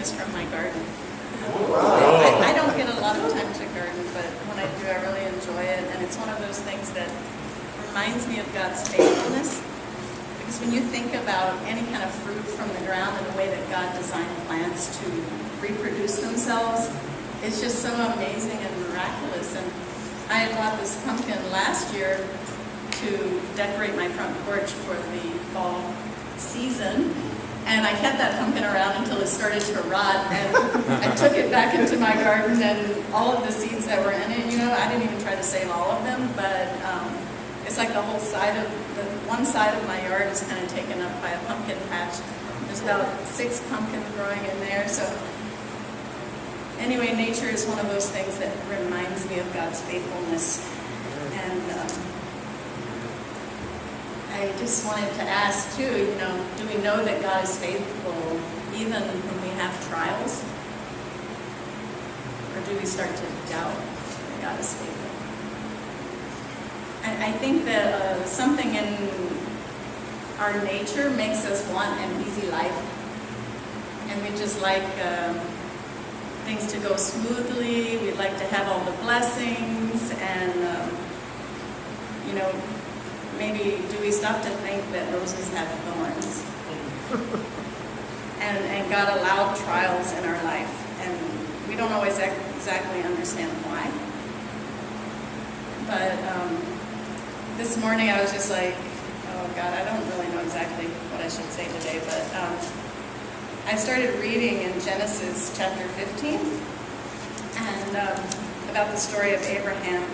is from my garden. Wow. I don't get a lot of time to garden, but when I do, I really enjoy it. And it's one of those things that reminds me of God's faithfulness. Because when you think about any kind of fruit from the ground and the way that God designed plants to reproduce themselves, it's just so amazing and miraculous. And I had bought this pumpkin last year to decorate my front porch for the fall season. And I kept that pumpkin around until it started to rot, and I took it back into my garden, and all of the seeds that were in it, I didn't even try to save all of them, but it's like the whole one side of my yard is kind of taken up by a pumpkin patch. There's about 6 pumpkins growing in there, so anyway, nature is one of those things that reminds me of God's faithfulness. And I just wanted to ask too, do we know that God is faithful even when we have trials? Or do we start to doubt that God is faithful? I think that something in our nature makes us want an easy life. And we just like things to go smoothly. We'd like to have all the blessings, and maybe do we stop to think that roses have thorns? and God allowed trials in our life, and we don't always exactly understand why. But this morning I was just like, oh God, I don't really know exactly what I should say today, but I started reading in Genesis chapter 15 and about the story of Abraham.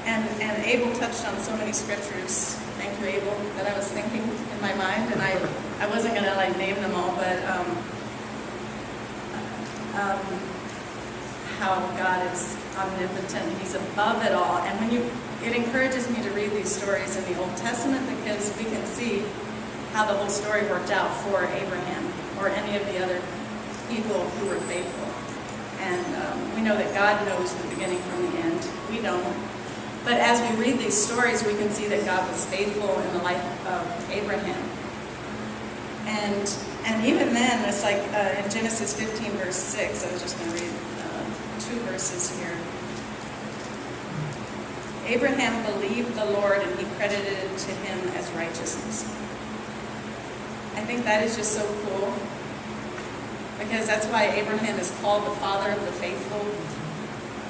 And Abel touched on so many scriptures, thank you Abel, that I was thinking in my mind, and I wasn't going to name them all, but how God is omnipotent, He's above it all. And it encourages me to read these stories in the Old Testament, because we can see how the whole story worked out for Abraham or any of the other people who were faithful. And we know that God knows the beginning from the end. We don't. But as we read these stories, we can see that God was faithful in the life of Abraham. And even then, it's like in Genesis 15, verse 6, I was just going to read 2 verses here. Abraham believed the Lord, and He credited it to him as righteousness. I think that is just so cool, because that's why Abraham is called the father of the faithful,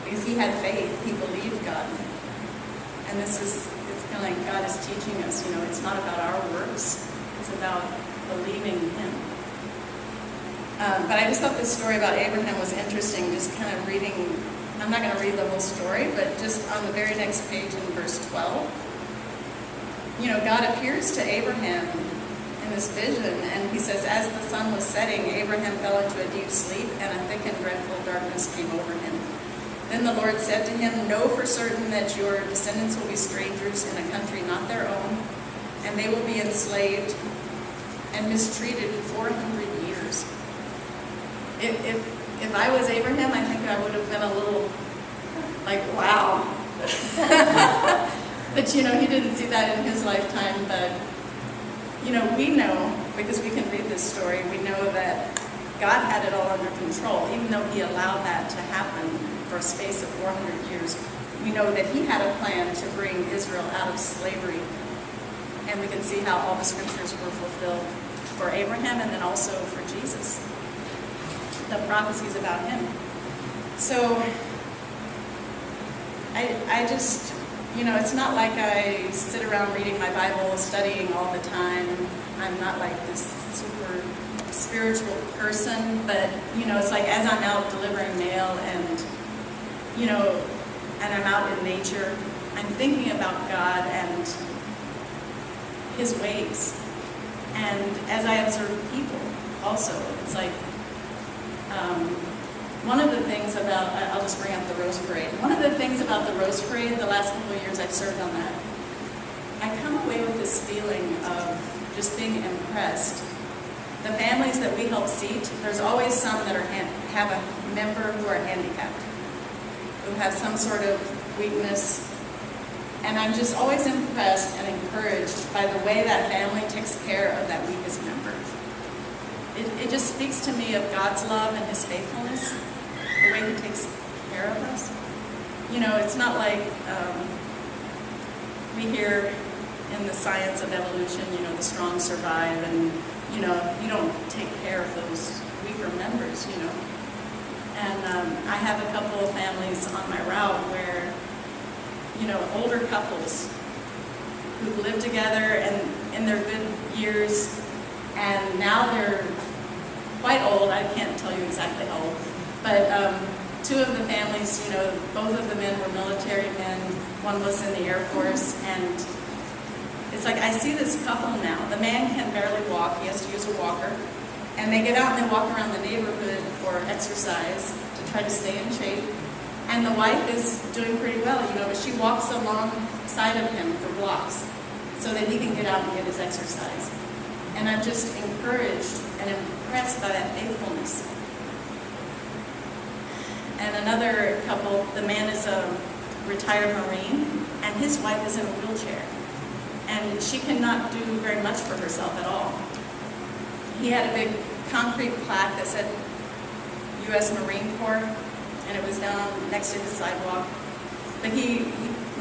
because he had faith, he believed God. And it's kind of like God is teaching us, it's not about our works, it's about believing Him. But I just thought this story about Abraham was interesting, just kind of reading. I'm not going to read the whole story, but just on the very next page in verse 12, God appears to Abraham in this vision, and He says, as the sun was setting, Abraham fell into a deep sleep, and a thick and dreadful darkness came over him. Then the Lord said to him, know for certain that your descendants will be strangers in a country not their own, and they will be enslaved and mistreated 400 years. If I was Abraham, I think I would have been a little like, wow. But he didn't see that in his lifetime. But we know, because we can read this story, we know that God had it all under control. Even though He allowed that to happen for a space of 400 years, we know that He had a plan to bring Israel out of slavery. And we can see how all the scriptures were fulfilled for Abraham, and then also for Jesus, the prophecies about Him. So I just, it's not like I sit around reading my Bible, studying all the time. I'm not like this super spiritual person, but it's like as I'm out delivering mail and and I'm out in nature, I'm thinking about God and His ways. And as I observe people also, it's like one of the things about, I'll just bring up the Rose Parade. One of the things about the Rose Parade, the last couple of years I've served on that, I come away with this feeling of just being impressed. The families that we help seat, there's always some that have a member who are handicapped, who have some sort of weakness. And I'm just always impressed and encouraged by the way that family takes care of that weakest member. it just speaks to me of God's love and his faithfulness, the way he takes care of us. You know, it's not like we hear in the science of evolution, you know, the strong survive, and, you know, you don't take care of those weaker members, you know. And I have a couple of families on my route where, you know, older couples who've lived together and in their good years, and now they're quite old. I can't tell you exactly how old, but two of the families, you know, both of the men were military men. One was in the Air Force, and it's like I see this couple now. The man can barely walk. He has to use a walker. And they get out and they walk around the neighborhood for exercise to try to stay in shape. And the wife is doing pretty well, you know, but she walks alongside of him for blocks so that he can get out and get his exercise. And I'm just encouraged and impressed by that faithfulness. And another couple, the man is a retired Marine, and his wife is in a wheelchair. And she cannot do very much for herself at all. He had a big concrete plaque that said U.S. Marine Corps, and it was down next to his sidewalk. But he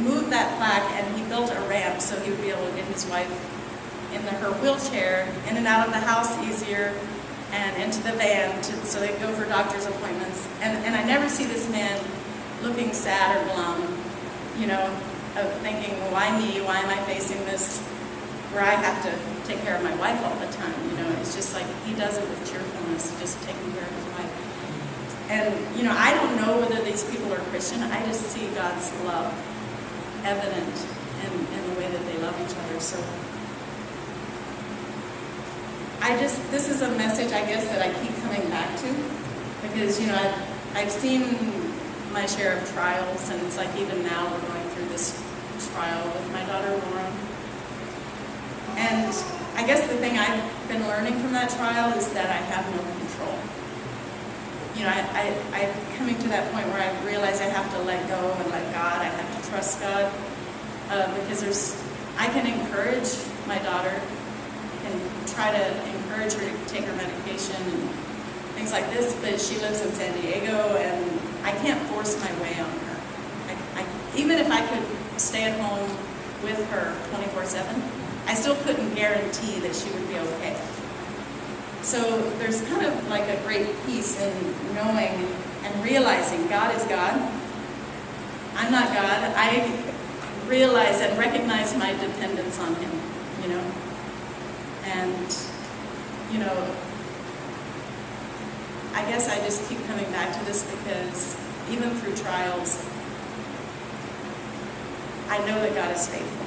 moved that plaque and he built a ramp so he would be able to get his wife in her wheelchair in and out of the house easier and into the van so they could go for doctor's appointments. And I never see this man looking sad or glum, you know, of thinking, well, why me? Why am I facing this where I have to take care of my wife all the time? You know, it's just like he does it with cheerfulness, just taking care of his wife. And, you know, I don't know whether these people are Christian. I just see God's love evident in the way that they love each other. So this is a message, I guess, that I keep coming back to, because, you know, I've seen my share of trials, and it's like even now we're going through this trial with my daughter Lauren. And I guess the thing I've been learning from that trial is that I have no control. You know, I'm coming to that point where I realize I have to let go and let God. I have to trust God, because I can encourage my daughter and try to encourage her to take her medication and things like this, but she lives in San Diego, and I can't force my way on her. Even if I could stay at home with her 24/7, I still couldn't guarantee that she would be okay. So there's kind of like a great peace in knowing and realizing God is God. I'm not God. I realize and recognize my dependence on him, you know. And, you know, I guess I just keep coming back to this because even through trials, I know that God is faithful.